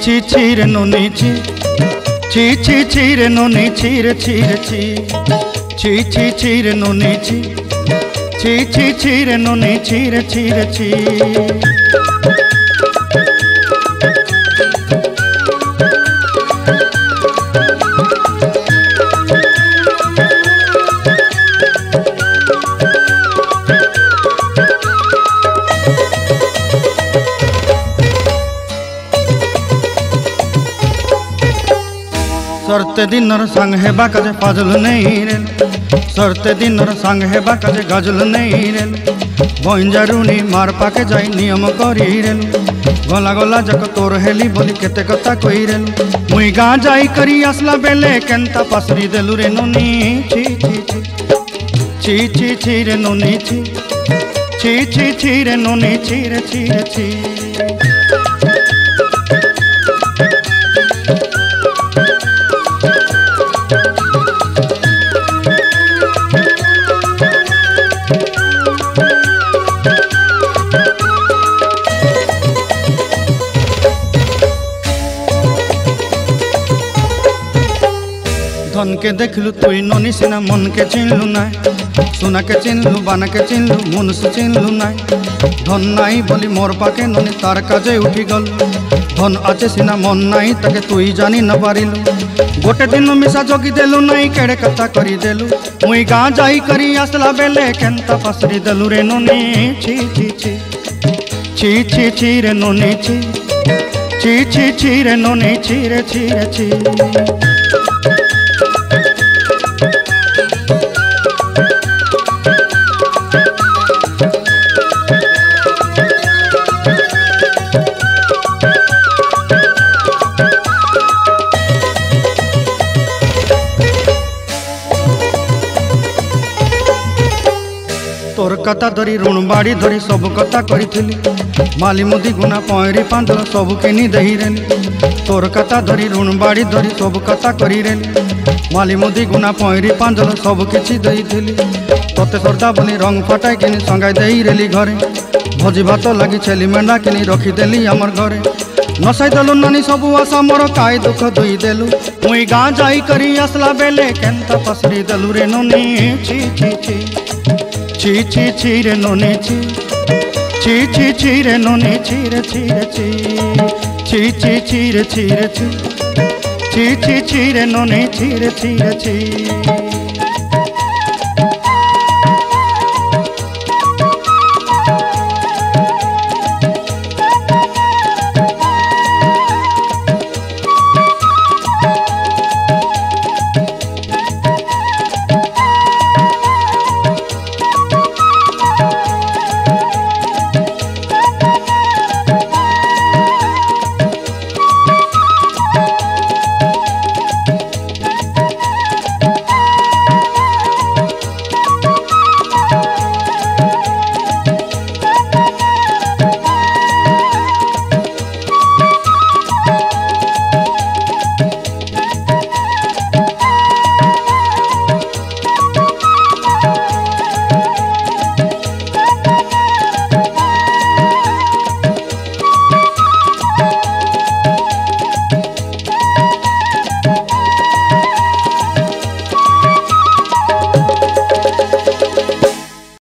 ची ची रे नोनी ची ची रे नोनी ची रे ची रे ची रे नोनी ची ची रे नोनी ची रे ची। सरते दिनर संग हेबा काजे फाजल नहीं रेल सरते दिनर संग हेबा काजे गजल नहीं रेल बंजारुनी मार पाके जाई नियम करी रेल गला गला जक तोर हेली बोली केते कथा कही रेल मुई गाँ जाई करी आसला बेले केंता पासरी देलु रे नोनी ची ची रे नोनी ची रे नोनी ची रे। धन के देखलु तुई नोनी सिना मन के चिन्हलु नाय सोना के चिन्हलु बाना के चिन्हलु मनुष्य चिन्हलु नाय धन नाई बोली मोर पाके नोनी तार काजे उठी गल धन आचे सिना मन नाई ताके तुई जानी न पारिलु गोटे दिन मिसा जोगी देलु नाई केड़े कथा करी देलु मुई गाँ जाई करी आसला बेले केंता पासरी देलु रे नोनी ची रे नोनी ची रे नोनी ची रे। तोर कथा धरी ऋण बाड़ी धरी सब कथा करी माली मुदी गुना पहरी पांदल सब किनी दही रेली तोर कथा धरी ऋण बाड़ी धरी सब कथा करी रेली माली मुदी गुना पहरी पांदल सब किछि दही थिली तोते सरदा बनी रंग फटाई किनी संगाई दही रेली घरे भोजी भात लगी छेली मेंढा किनी रखी देली हमर घरे नसाई देलु नानी सबु आशा मोर काई दुख दुई देलु मुई गाँ जाई करी आसला बेले केंता पसरी देलु रे नोनी ची रे नोनी ची रे नोनी ची रे ची रे नोनी ची रे ची।